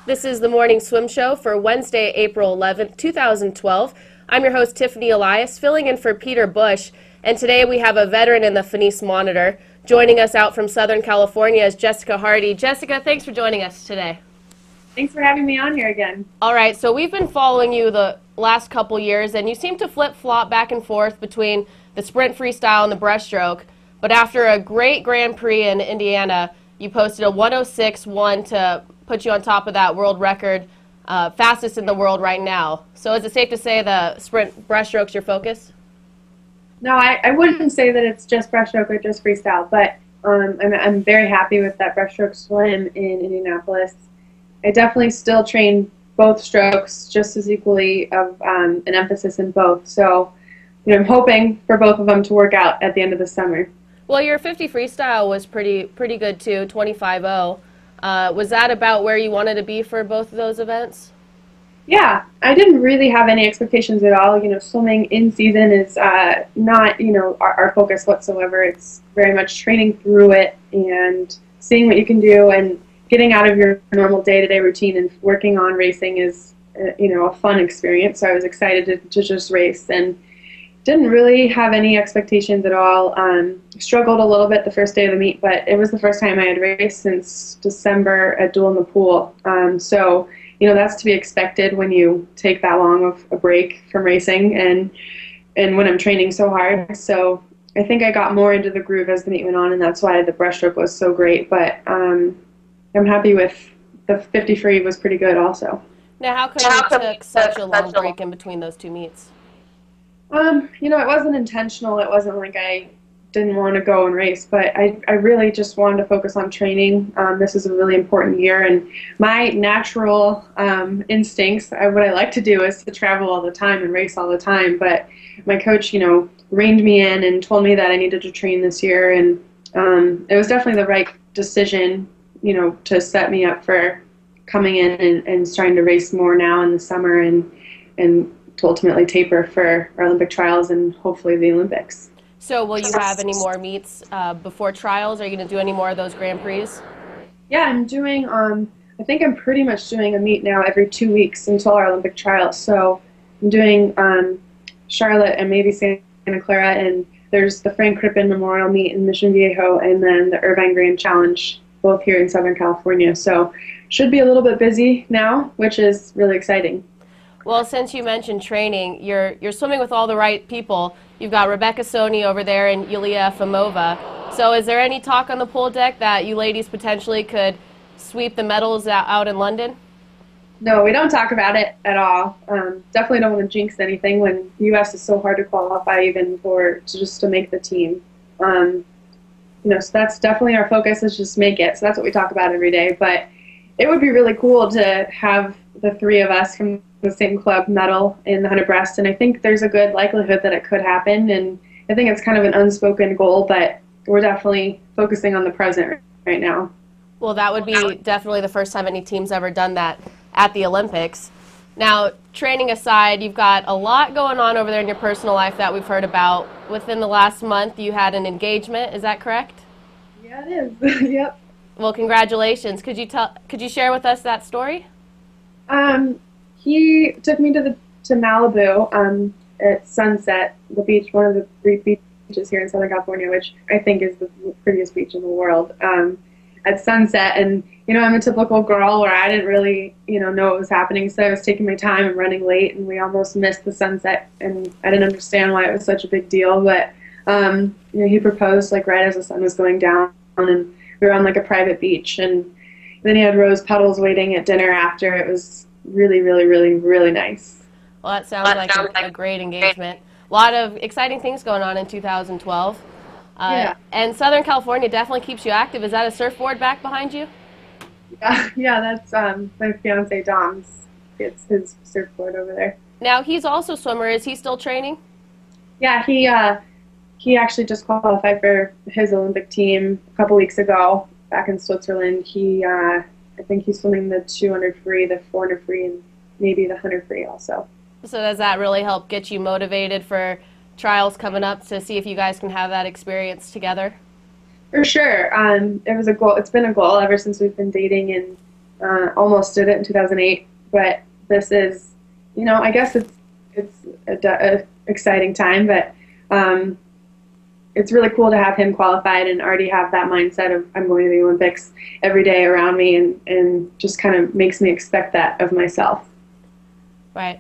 This is the Morning Swim Show for Wednesday, April 11th, 2012. I'm your host, Tiffany Elias, filling in for Peter Bush, and today we have a veteran in the Finis Monitor. Joining us out from Southern California is Jessica Hardy. Jessica, thanks for joining us today. Thanks for having me on here again. All right, so we've been following you the last couple years, and you seem to flip-flop back and forth between the sprint freestyle and the breaststroke. But after a great Grand Prix in Indiana, you posted a 106.1 to put you on top of that world record, fastest in the world right now. So is it safe to say the sprint breaststroke's your focus? No, I wouldn't say that it's just breaststroke or just freestyle, but I'm very happy with that breaststroke swim in Indianapolis. I definitely still train both strokes just as equally of an emphasis in both. So, I'm hoping for both of them to work out at the end of the summer. Well, your 50 freestyle was pretty good too, 25.0. Was that about where you wanted to be for both of those events? Yeah, I didn't really have any expectations at all. Swimming in season is not, our focus whatsoever. It's very much training through it and seeing what you can do and getting out of your normal day-to-day routine and working on racing is, a fun experience. So I was excited to just race and didn't really have any expectations at all. Struggled a little bit the first day of the meet, but it was the first time I had raced since December at Duel in the Pool. So, that's to be expected when you take that long of a break from racing and when I'm training so hard. So I think I got more into the groove as the meet went on, and that's why the breaststroke was so great. But I'm happy with the 50 free was pretty good also. Now, how come you took such a long break in between those two meets? It wasn't intentional. It wasn't like I didn't want to go and race, but I really just wanted to focus on training. This is a really important year, and my natural instincts, what I like to do is to travel all the time and race all the time, but my coach, reined me in and told me that I needed to train this year, and it was definitely the right decision, to set me up for coming in and trying to race more now in the summer and to ultimately taper for our Olympic trials and hopefully the Olympics. So will you have any more meets before trials? Are you going to do any more of those Grand Prix? Yeah, I'm doing, I think I'm pretty much doing a meet now every 2 weeks until our Olympic trials. So I'm doing Charlotte and maybe Santa Clara, and there's the Frank Crippen Memorial Meet in Mission Viejo, and then the Irvine Grand Challenge, both here in Southern California. So should be a little bit busy now, which is really exciting. Well, since you mentioned training, you're swimming with all the right people. You've got Rebecca Soni over there and Yulia Efimova. So is there any talk on the pool deck that you ladies potentially could sweep the medals out in London? No, we don't talk about it at all. Definitely don't want to jinx anything when the U.S. is so hard to qualify even just to make the team. So that's definitely our focus, is just make it. So that's what we talk about every day. But it would be really cool to have the three of us from the same club medal in the 100 breast, and I think there's a good likelihood that it could happen, and I think it's kind of an unspoken goal, but we're definitely focusing on the present right now. Well, that would be definitely the first time any team's ever done that at the Olympics. Now, training aside, you've got a lot going on over there in your personal life that we've heard about. Within the last month, you had an engagement, is that correct? Yeah, it is. Yep. Well, congratulations. Could you share with us that story? He took me to Malibu at Sunset, the beach, one of the 3 beaches here in Southern California, which I think is the prettiest beach in the world, at sunset. And, I'm a typical girl where I didn't really, know what was happening, so I was taking my time and running late, and we almost missed the sunset, and I didn't understand why it was such a big deal. But, he proposed, right as the sun was going down, and we were on, a private beach, and then he had rose petals waiting at dinner after. It was really, really, really, really nice. Well, that sounds like a great engagement. A lot of exciting things going on in 2012. Yeah. And Southern California definitely keeps you active. Is that a surfboard back behind you? Yeah, that's my fiance Dom's. It's his surfboard over there. Now, he's also a swimmer. Is he still training? Yeah, he actually just qualified for his Olympic team a couple weeks ago back in Switzerland. I think he's swimming the 200 free, the 400 free, and maybe the 100 free also. So does that really help get you motivated for trials coming up to see if you guys can have that experience together? For sure. It was a goal. It's been a goal ever since we've been dating, and almost did it in 2008. But this is, I guess it's a exciting time, but it's really cool to have him qualified and already have that mindset of I'm going to the Olympics every day around me, and just kind of makes me expect that of myself. Right.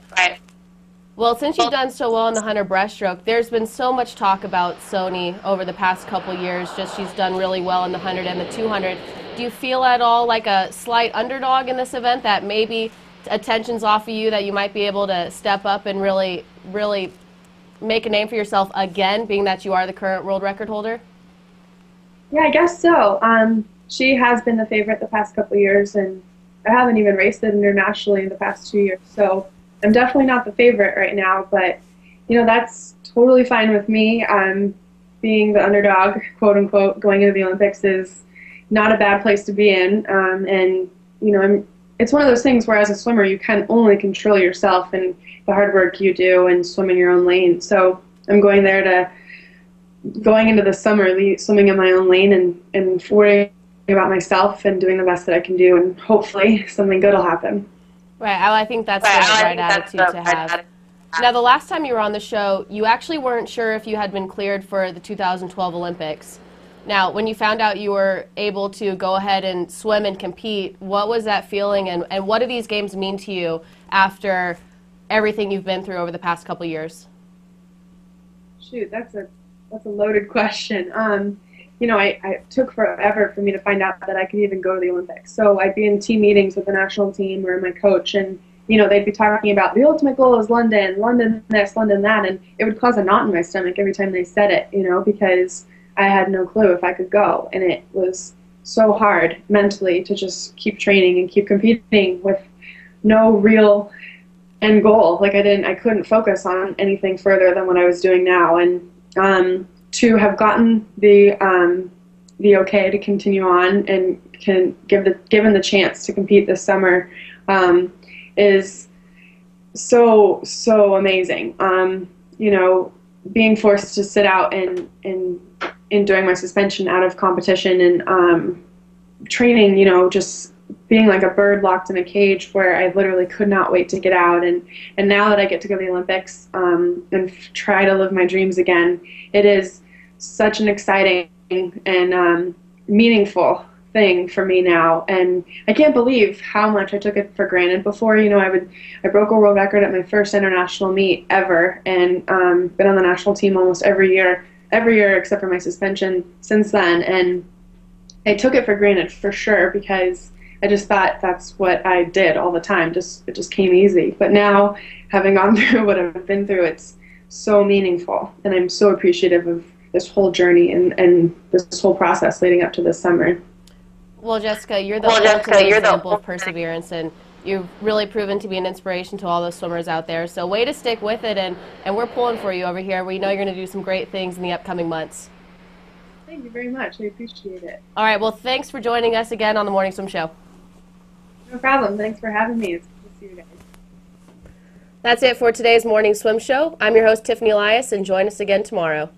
Well, since you've done so well in the 100 breaststroke, there's been so much talk about Soni over the past couple years. Just she's done really well in the 100 and the 200. Do you feel at all like a slight underdog in this event, that maybe attention's off of you, that you might be able to step up and really make a name for yourself again, being that you are the current world record holder? Yeah, I guess so. She has been the favorite the past couple years, and I haven't even raced it internationally in the past 2 years. So I'm definitely not the favorite right now, but that's totally fine with me. Being the underdog, quote unquote, going into the Olympics is not a bad place to be in. And it's one of those things where as a swimmer you can only control yourself and the hard work you do and swim in your own lane. So I'm going into the summer swimming in my own lane and worrying about myself and doing the best that I can do, and hopefully something good will happen. Right. I think that's the right attitude to have. Now, the last time you were on the show, you actually weren't sure if you had been cleared for the 2012 Olympics. Now, when you found out you were able to go ahead and swim and compete, what was that feeling, and what do these games mean to you after everything you've been through over the past couple years? Shoot, that's a loaded question. It took forever for me to find out that I could even go to the Olympics. So I'd be in team meetings with the national team or my coach, and they'd be talking about the ultimate goal is London, London this, London that, and it would cause a knot in my stomach every time they said it, because I had no clue if I could go, and it was so hard mentally to just keep training and keep competing with no real end goal. Like I couldn't focus on anything further than what I was doing now, and to have gotten the okay to continue on and given the chance to compete this summer is so amazing. Being forced to sit out and during my suspension out of competition and training, just being like a bird locked in a cage where I literally could not wait to get out. And now that I get to go to the Olympics and try to live my dreams again, it is such an exciting and meaningful thing for me now. And I can't believe how much I took it for granted before. I broke a world record at my first international meet ever, and been on the national team almost every year except for my suspension since then. And I took it for granted for sure, because I just thought that's what I did all the time. It just came easy. But now, having gone through what I've been through, it's so meaningful, and I'm so appreciative of this whole journey and this whole process leading up to this summer. Well, Jessica, you're the ultimate example of perseverance, and you've really proven to be an inspiration to all those swimmers out there. So way to stick with it, and we're pulling for you over here. We know you're going to do some great things in the upcoming months. Thank you very much. I appreciate it. All right. Well, thanks for joining us again on the Morning Swim Show. No problem. Thanks for having me. It's good to see you guys. That's it for today's Morning Swim Show. I'm your host, Tiffany Elias, and join us again tomorrow.